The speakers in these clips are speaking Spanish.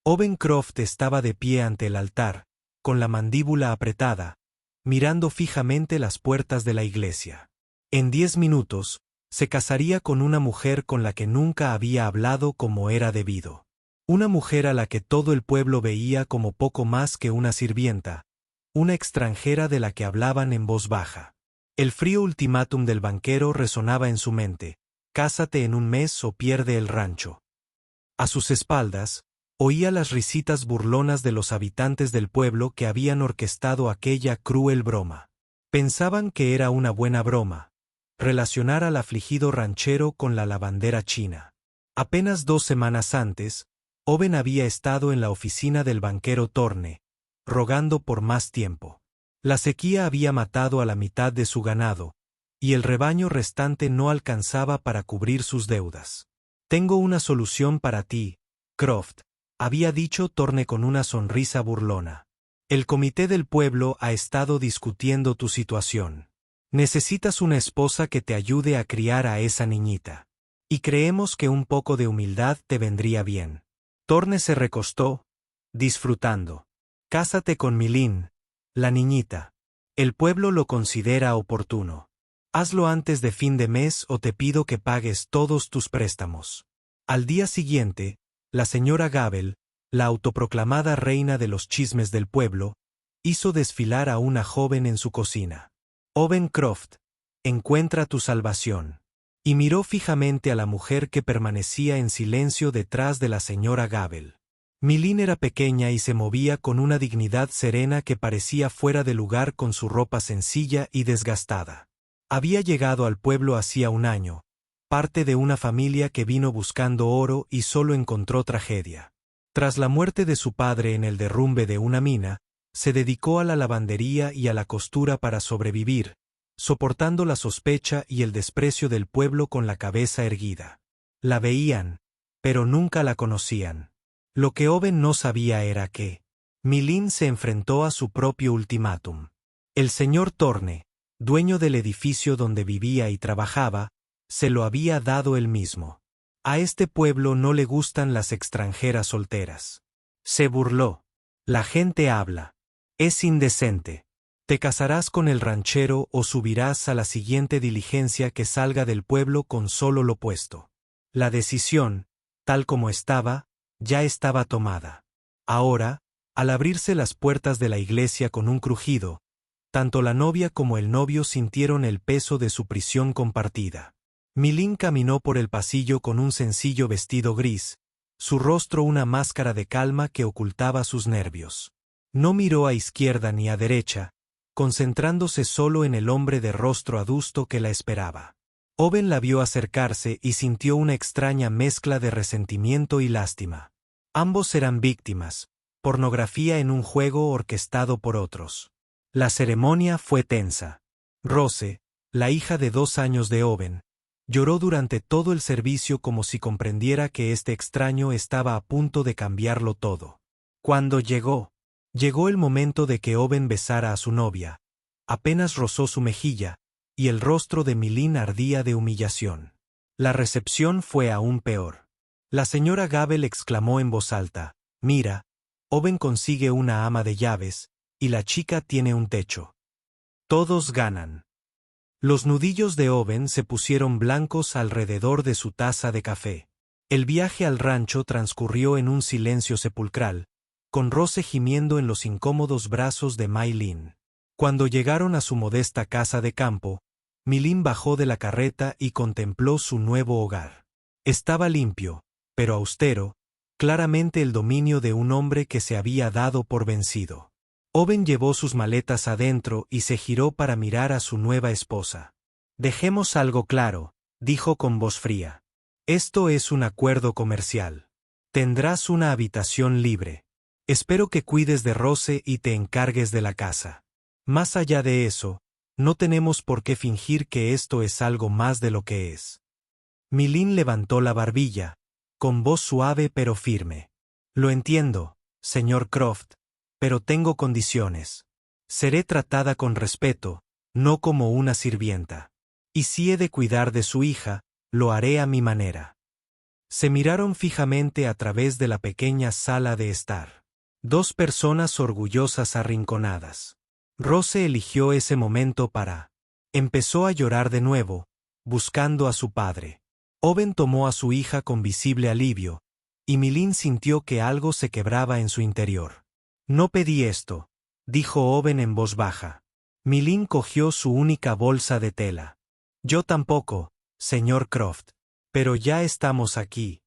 Owen Croft estaba de pie ante el altar, con la mandíbula apretada, mirando fijamente las puertas de la iglesia. En 10 minutos, se casaría con una mujer con la que nunca había hablado como era debido. Una mujer a la que todo el pueblo veía como poco más que una sirvienta, una extranjera de la que hablaban en voz baja. El frío ultimátum del banquero resonaba en su mente: cásate en un mes o pierde el rancho. A sus espaldas, oía las risitas burlonas de los habitantes del pueblo que habían orquestado aquella cruel broma. Pensaban que era una buena broma, relacionar al afligido ranchero con la lavandera china. Apenas 2 semanas antes, Owen había estado en la oficina del banquero Thorne, rogando por más tiempo. La sequía había matado a la mitad de su ganado, y el rebaño restante no alcanzaba para cubrir sus deudas. Tengo una solución para ti, Croft, había dicho Thorne con una sonrisa burlona. El comité del pueblo ha estado discutiendo tu situación. Necesitas una esposa que te ayude a criar a esa niñita. Y creemos que un poco de humildad te vendría bien. Thorne se recostó, disfrutando. Cásate con Milin, la niñita. El pueblo lo considera oportuno. Hazlo antes de fin de mes o te pido que pagues todos tus préstamos. Al día siguiente, la señora Gabel, la autoproclamada reina de los chismes del pueblo, hizo desfilar a una joven en su cocina. Owen Croft, encuentra tu salvación. Y miró fijamente a la mujer que permanecía en silencio detrás de la señora Gabel. Milin era pequeña y se movía con una dignidad serena que parecía fuera de lugar con su ropa sencilla y desgastada. Había llegado al pueblo hacía un año, parte de una familia que vino buscando oro y solo encontró tragedia. Tras la muerte de su padre en el derrumbe de una mina, se dedicó a la lavandería y a la costura para sobrevivir, soportando la sospecha y el desprecio del pueblo con la cabeza erguida. La veían, pero nunca la conocían. Lo que Owen no sabía era que Milin se enfrentó a su propio ultimátum. El señor Thorne, dueño del edificio donde vivía y trabajaba, se lo había dado él mismo. A este pueblo no le gustan las extranjeras solteras. Se burló. La gente habla. Es indecente. Te casarás con el ranchero o subirás a la siguiente diligencia que salga del pueblo con solo lo puesto. La decisión, tal como estaba, ya estaba tomada. Ahora, al abrirse las puertas de la iglesia con un crujido, tanto la novia como el novio sintieron el peso de su prisión compartida. Milin caminó por el pasillo con un sencillo vestido gris, su rostro una máscara de calma que ocultaba sus nervios. No miró a izquierda ni a derecha, concentrándose solo en el hombre de rostro adusto que la esperaba. Owen la vio acercarse y sintió una extraña mezcla de resentimiento y lástima. Ambos eran víctimas, pornografía en un juego orquestado por otros. La ceremonia fue tensa. Rose, la hija de 2 años de Owen, lloró durante todo el servicio como si comprendiera que este extraño estaba a punto de cambiarlo todo. Cuando llegó el momento de que Owen besara a su novia. Apenas rozó su mejilla, y el rostro de Milin ardía de humillación. La recepción fue aún peor. La señora Gabel exclamó en voz alta: «Mira, Owen consigue una ama de llaves, y la chica tiene un techo. Todos ganan». Los nudillos de Owen se pusieron blancos alrededor de su taza de café. El viaje al rancho transcurrió en un silencio sepulcral, con Rose gimiendo en los incómodos brazos de Mai Lin. Cuando llegaron a su modesta casa de campo, Milin bajó de la carreta y contempló su nuevo hogar. Estaba limpio, pero austero, claramente el dominio de un hombre que se había dado por vencido. Owen llevó sus maletas adentro y se giró para mirar a su nueva esposa. «Dejemos algo claro», dijo con voz fría. «Esto es un acuerdo comercial. Tendrás una habitación libre. Espero que cuides de Rose y te encargues de la casa. Más allá de eso, no tenemos por qué fingir que esto es algo más de lo que es». Milin levantó la barbilla, con voz suave pero firme. «Lo entiendo, señor Croft, pero tengo condiciones. Seré tratada con respeto, no como una sirvienta. Y si he de cuidar de su hija, lo haré a mi manera». Se miraron fijamente a través de la pequeña sala de estar. Dos personas orgullosas arrinconadas. Rose eligió ese momento para. Empezó a llorar de nuevo, buscando a su padre. Owen tomó a su hija con visible alivio, y Milín sintió que algo se quebraba en su interior. No pedí esto, dijo Owen en voz baja. Milín cogió su única bolsa de tela. Yo tampoco, señor Croft. Pero ya estamos aquí.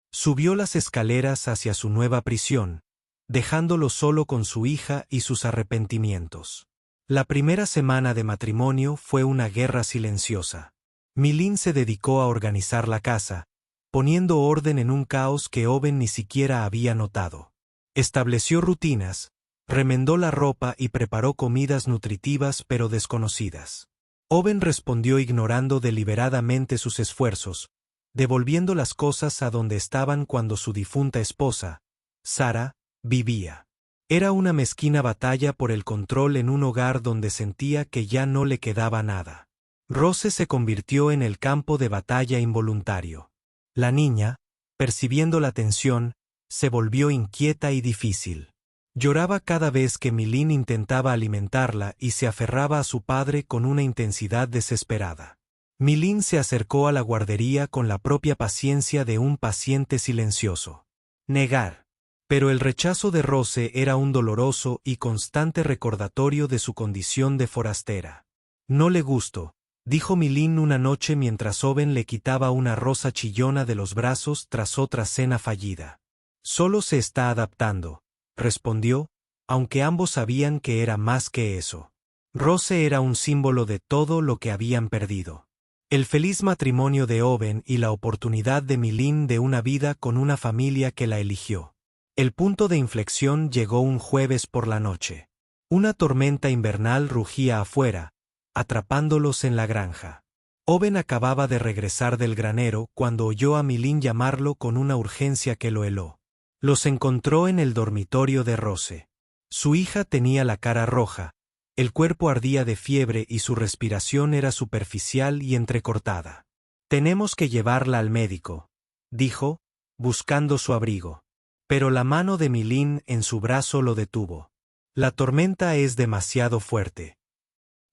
Subió las escaleras hacia su nueva prisión, dejándolo solo con su hija y sus arrepentimientos. La primera semana de matrimonio fue una guerra silenciosa. Milín se dedicó a organizar la casa, poniendo orden en un caos que Owen ni siquiera había notado. Estableció rutinas, remendó la ropa y preparó comidas nutritivas pero desconocidas. Owen respondió ignorando deliberadamente sus esfuerzos, devolviendo las cosas a donde estaban cuando su difunta esposa, Sarah, vivía. Era una mezquina batalla por el control en un hogar donde sentía que ya no le quedaba nada. Rose se convirtió en el campo de batalla involuntario. La niña, percibiendo la tensión, se volvió inquieta y difícil. Lloraba cada vez que Milín intentaba alimentarla y se aferraba a su padre con una intensidad desesperada. Milín se acercó a la guardería con la propia paciencia de un paciente silencioso. Negar. Pero el rechazo de Rose era un doloroso y constante recordatorio de su condición de forastera. No le gusto, dijo Milín una noche mientras Owen le quitaba una rosa chillona de los brazos tras otra cena fallida. Solo se está adaptando, respondió, aunque ambos sabían que era más que eso. Rose era un símbolo de todo lo que habían perdido. El feliz matrimonio de Owen y la oportunidad de Milín de una vida con una familia que la eligió. El punto de inflexión llegó un jueves por la noche. Una tormenta invernal rugía afuera, atrapándolos en la granja. Owen acababa de regresar del granero cuando oyó a Milín llamarlo con una urgencia que lo heló. Los encontró en el dormitorio de Rose. Su hija tenía la cara roja, el cuerpo ardía de fiebre y su respiración era superficial y entrecortada. Tenemos que llevarla al médico, dijo, buscando su abrigo. Pero la mano de Milín en su brazo lo detuvo. La tormenta es demasiado fuerte.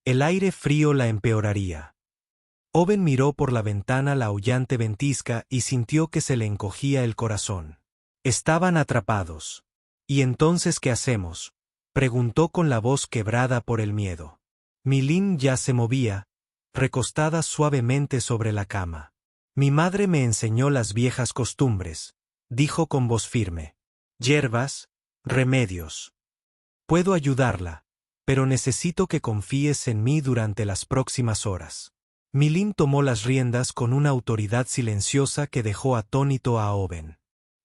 El aire frío la empeoraría. Owen miró por la ventana la aullante ventisca y sintió que se le encogía el corazón. Estaban atrapados. ¿Y entonces qué hacemos?, preguntó con la voz quebrada por el miedo. Milín ya se movía, recostada suavemente sobre la cama. Mi madre me enseñó las viejas costumbres, dijo con voz firme. Hierbas, remedios. Puedo ayudarla, pero necesito que confíes en mí durante las próximas horas. Milín tomó las riendas con una autoridad silenciosa que dejó atónito a Owen.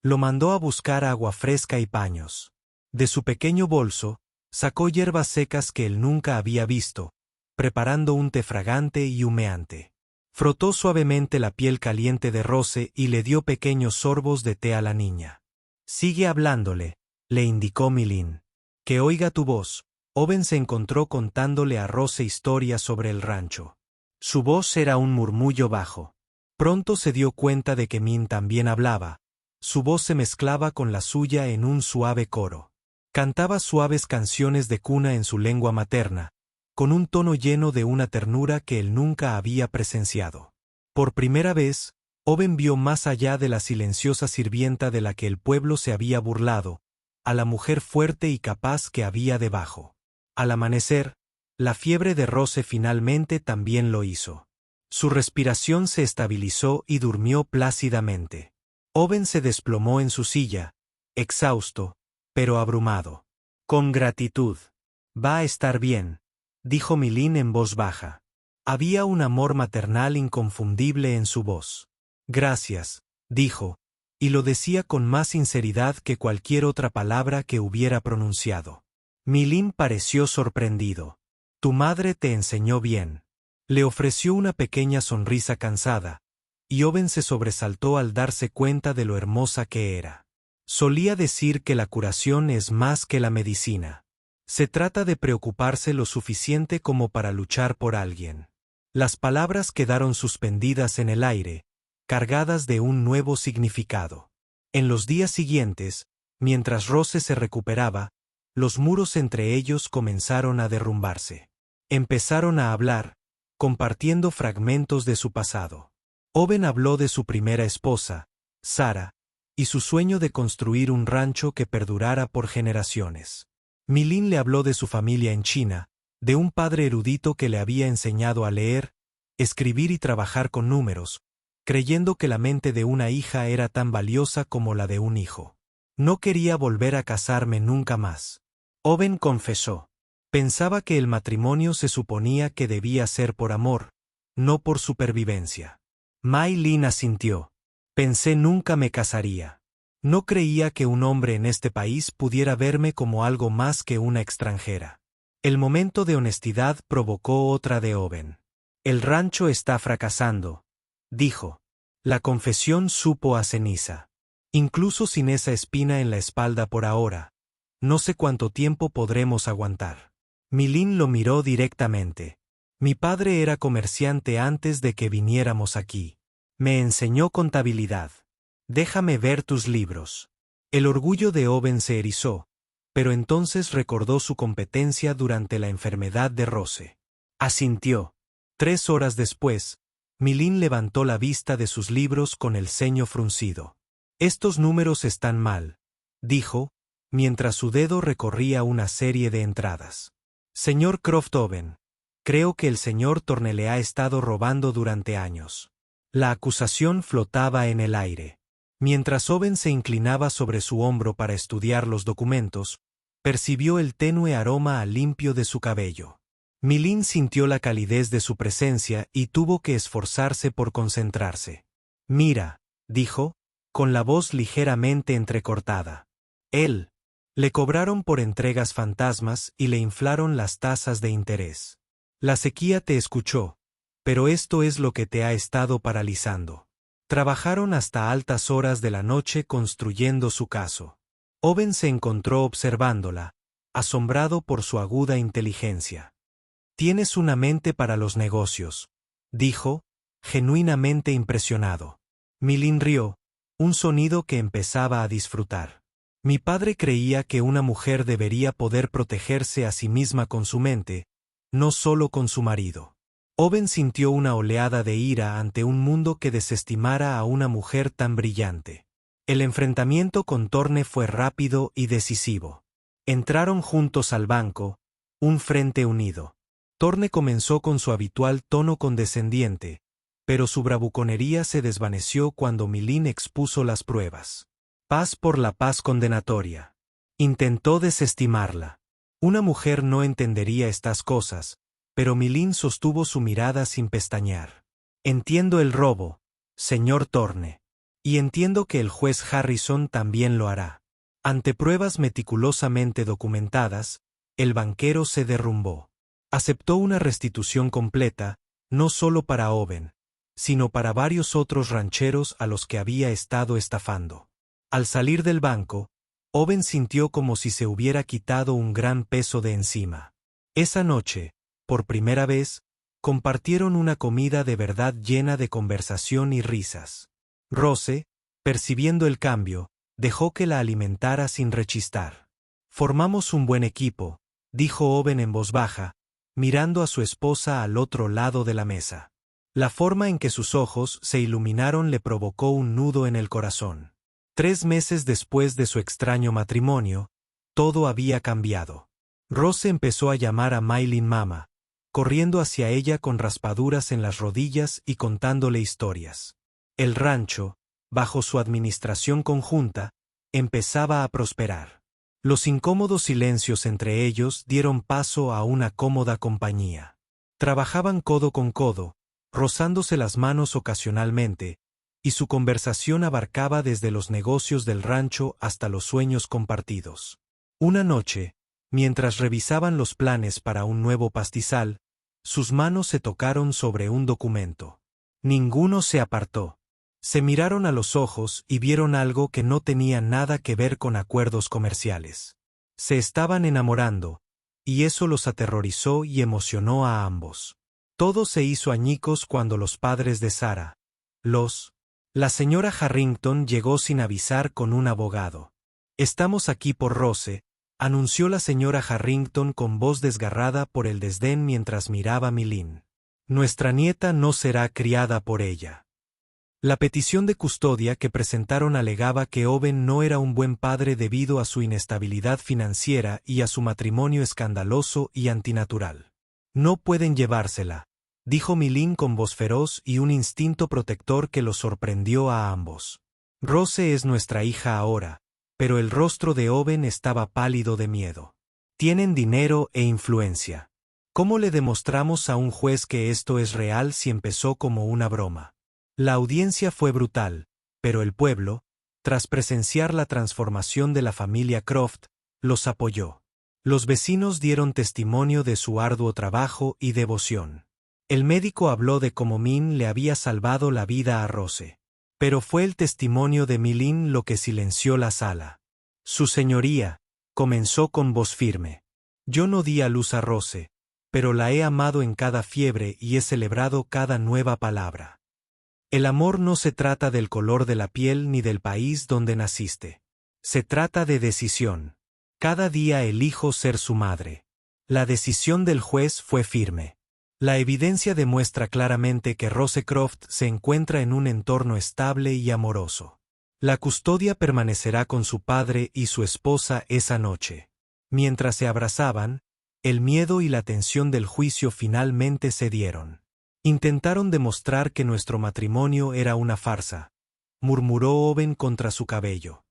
Lo mandó a buscar agua fresca y paños. De su pequeño bolso, sacó hierbas secas que él nunca había visto, preparando un té fragante y humeante. Frotó suavemente la piel caliente de Rose y le dio pequeños sorbos de té a la niña. Sigue hablándole, le indicó Milín. Que oiga tu voz. Owen se encontró contándole a Rose historias sobre el rancho. Su voz era un murmullo bajo. Pronto se dio cuenta de que Min también hablaba. Su voz se mezclaba con la suya en un suave coro. Cantaba suaves canciones de cuna en su lengua materna, con un tono lleno de una ternura que él nunca había presenciado. Por primera vez, Owen vio más allá de la silenciosa sirvienta de la que el pueblo se había burlado, a la mujer fuerte y capaz que había debajo. Al amanecer, la fiebre de Rose finalmente también lo hizo. Su respiración se estabilizó y durmió plácidamente. Owen se desplomó en su silla, exhausto, pero abrumado. Con gratitud. Va a estar bien, dijo Milín en voz baja. Había un amor maternal inconfundible en su voz. Gracias, dijo, y lo decía con más sinceridad que cualquier otra palabra que hubiera pronunciado. Milín pareció sorprendido. Tu madre te enseñó bien. Le ofreció una pequeña sonrisa cansada, y Owen se sobresaltó al darse cuenta de lo hermosa que era. Solía decir que la curación es más que la medicina. Se trata de preocuparse lo suficiente como para luchar por alguien. Las palabras quedaron suspendidas en el aire, cargadas de un nuevo significado. En los días siguientes, mientras Rose se recuperaba, los muros entre ellos comenzaron a derrumbarse. Empezaron a hablar, compartiendo fragmentos de su pasado. Owen habló de su primera esposa, Sara, y su sueño de construir un rancho que perdurara por generaciones. Mi-Lin le habló de su familia en China, de un padre erudito que le había enseñado a leer, escribir y trabajar con números, creyendo que la mente de una hija era tan valiosa como la de un hijo. No quería volver a casarme nunca más. Owen confesó. Pensaba que el matrimonio se suponía que debía ser por amor, no por supervivencia. Mi-Lin asintió. Pensé nunca me casaría. No creía que un hombre en este país pudiera verme como algo más que una extranjera. El momento de honestidad provocó otra de Owen. El rancho está fracasando, dijo. La confesión supo a ceniza. Incluso sin esa espina en la espalda por ahora, no sé cuánto tiempo podremos aguantar. Mi-Lin lo miró directamente. Mi padre era comerciante antes de que viniéramos aquí. Me enseñó contabilidad. Déjame ver tus libros. El orgullo de Owen se erizó, pero entonces recordó su competencia durante la enfermedad de Rose. Asintió. 3 horas después, Mi-Lin levantó la vista de sus libros con el ceño fruncido. Estos números están mal, dijo, mientras su dedo recorría una serie de entradas. Señor Croft Owen, creo que el señor Thorne le ha estado robando durante años. La acusación flotaba en el aire. Mientras Owen se inclinaba sobre su hombro para estudiar los documentos, percibió el tenue aroma a limpio de su cabello. Mi-Lin sintió la calidez de su presencia y tuvo que esforzarse por concentrarse. Mira, dijo, con la voz ligeramente entrecortada. Él. Le cobraron por entregas fantasmas y le inflaron las tasas de interés. La sequía te escuchó, pero esto es lo que te ha estado paralizando. Trabajaron hasta altas horas de la noche construyendo su caso. Owen se encontró observándola, asombrado por su aguda inteligencia. Tienes una mente para los negocios, dijo, genuinamente impresionado. Mi-Lin rió, un sonido que empezaba a disfrutar. Mi padre creía que una mujer debería poder protegerse a sí misma con su mente, no solo con su marido. Owen sintió una oleada de ira ante un mundo que desestimara a una mujer tan brillante. El enfrentamiento con Thorne fue rápido y decisivo. Entraron juntos al banco, un frente unido. Thorne comenzó con su habitual tono condescendiente, pero su bravuconería se desvaneció cuando Mi-Lin expuso las pruebas. Paz por la paz condenatoria. Intentó desestimarla. Una mujer no entendería estas cosas, pero Mi-Lin sostuvo su mirada sin pestañear. Entiendo el robo, señor Thorne. Y entiendo que el juez Harrison también lo hará. Ante pruebas meticulosamente documentadas, el banquero se derrumbó. Aceptó una restitución completa, no solo para Owen, sino para varios otros rancheros a los que había estado estafando. Al salir del banco, Owen sintió como si se hubiera quitado un gran peso de encima. Esa noche, por primera vez, compartieron una comida de verdad llena de conversación y risas. Rose, percibiendo el cambio, dejó que la alimentara sin rechistar. Formamos un buen equipo, dijo Owen en voz baja, mirando a su esposa al otro lado de la mesa. La forma en que sus ojos se iluminaron le provocó un nudo en el corazón. 3 meses después de su extraño matrimonio, todo había cambiado. Rose empezó a llamar a Mi-Lin mamá, corriendo hacia ella con raspaduras en las rodillas y contándole historias. El rancho, bajo su administración conjunta, empezaba a prosperar. Los incómodos silencios entre ellos dieron paso a una cómoda compañía. Trabajaban codo con codo, rozándose las manos ocasionalmente, y su conversación abarcaba desde los negocios del rancho hasta los sueños compartidos. Una noche, mientras revisaban los planes para un nuevo pastizal, sus manos se tocaron sobre un documento. Ninguno se apartó. Se miraron a los ojos y vieron algo que no tenía nada que ver con acuerdos comerciales. Se estaban enamorando, y eso los aterrorizó y emocionó a ambos. Todo se hizo añicos cuando los padres de Sara, los La señora Harrington llegó sin avisar con un abogado. «Estamos aquí por Rose», anunció la señora Harrington con voz desgarrada por el desdén mientras miraba a Milín. «Nuestra nieta no será criada por ella». La petición de custodia que presentaron alegaba que Owen no era un buen padre debido a su inestabilidad financiera y a su matrimonio escandaloso y antinatural. «No pueden llevársela», dijo Milín con voz feroz y un instinto protector que los sorprendió a ambos. «Rose es nuestra hija ahora», pero el rostro de Owen estaba pálido de miedo. «Tienen dinero e influencia. ¿Cómo le demostramos a un juez que esto es real si empezó como una broma?» La audiencia fue brutal, pero el pueblo, tras presenciar la transformación de la familia Croft, los apoyó. Los vecinos dieron testimonio de su arduo trabajo y devoción. El médico habló de cómo Min le había salvado la vida a Rose. Pero fue el testimonio de Milín lo que silenció la sala. «Su señoría», comenzó con voz firme. «Yo no di a luz a Rose, pero la he amado en cada fiebre y he celebrado cada nueva palabra. El amor no se trata del color de la piel ni del país donde naciste. Se trata de decisión. Cada día elijo ser su madre». La decisión del juez fue firme. La evidencia demuestra claramente que Rose Croft se encuentra en un entorno estable y amoroso. La custodia permanecerá con su padre y su esposa esa noche. Mientras se abrazaban, el miedo y la tensión del juicio finalmente cedieron. «Intentaron demostrar que nuestro matrimonio era una farsa», murmuró Owen contra su cabello.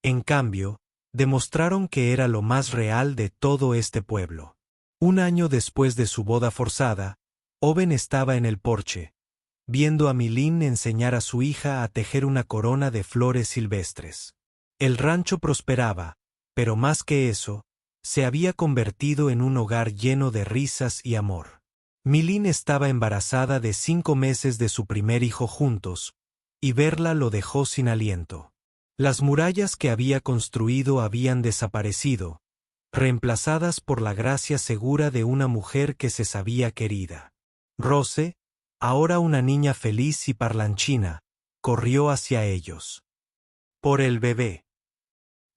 «En cambio, demostraron que era lo más real de todo este pueblo». Un año después de su boda forzada, Owen estaba en el porche, viendo a Milín enseñar a su hija a tejer una corona de flores silvestres. El rancho prosperaba, pero más que eso, se había convertido en un hogar lleno de risas y amor. Milín estaba embarazada de 5 meses de su primer hijo juntos, y verla lo dejó sin aliento. Las murallas que había construido habían desaparecido, reemplazadas por la gracia segura de una mujer que se sabía querida. Rose, ahora una niña feliz y parlanchina, corrió hacia ellos. «Por el bebé».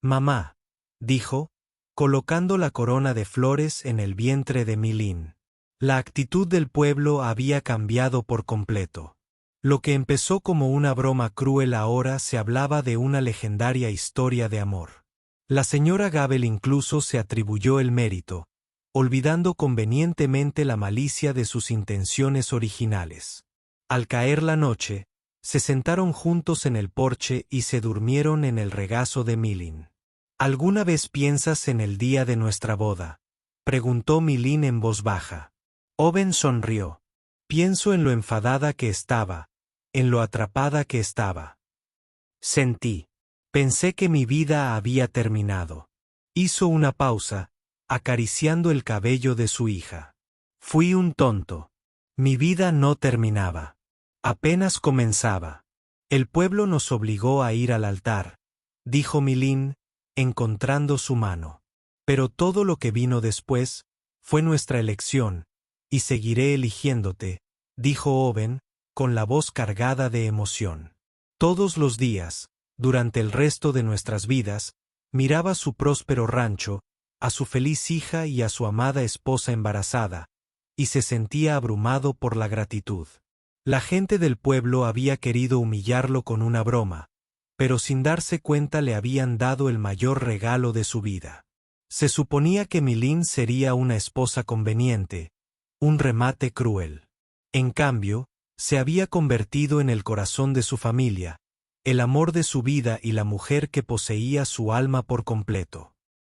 «Mamá», dijo, colocando la corona de flores en el vientre de Milín. La actitud del pueblo había cambiado por completo. Lo que empezó como una broma cruel ahora se hablaba de una legendaria historia de amor. La señora Gabel incluso se atribuyó el mérito, olvidando convenientemente la malicia de sus intenciones originales. Al caer la noche, se sentaron juntos en el porche y se durmieron en el regazo de Milín. «¿Alguna vez piensas en el día de nuestra boda?», preguntó Milín en voz baja. Owen sonrió. «Pienso en lo enfadada que estaba, en lo atrapada que estaba. Pensé que mi vida había terminado». Hizo una pausa, acariciando el cabello de su hija. «Fui un tonto. Mi vida no terminaba. Apenas comenzaba. El pueblo nos obligó a ir al altar», dijo Milín, encontrando su mano. «Pero todo lo que vino después fue nuestra elección, y seguiré eligiéndote», dijo Owen, con la voz cargada de emoción. Todos los días, durante el resto de nuestras vidas, miraba su próspero rancho, a su feliz hija y a su amada esposa embarazada, y se sentía abrumado por la gratitud. La gente del pueblo había querido humillarlo con una broma, pero sin darse cuenta le habían dado el mayor regalo de su vida. Se suponía que Milín sería una esposa conveniente, un remate cruel. En cambio, se había convertido en el corazón de su familia, el amor de su vida y la mujer que poseía su alma por completo.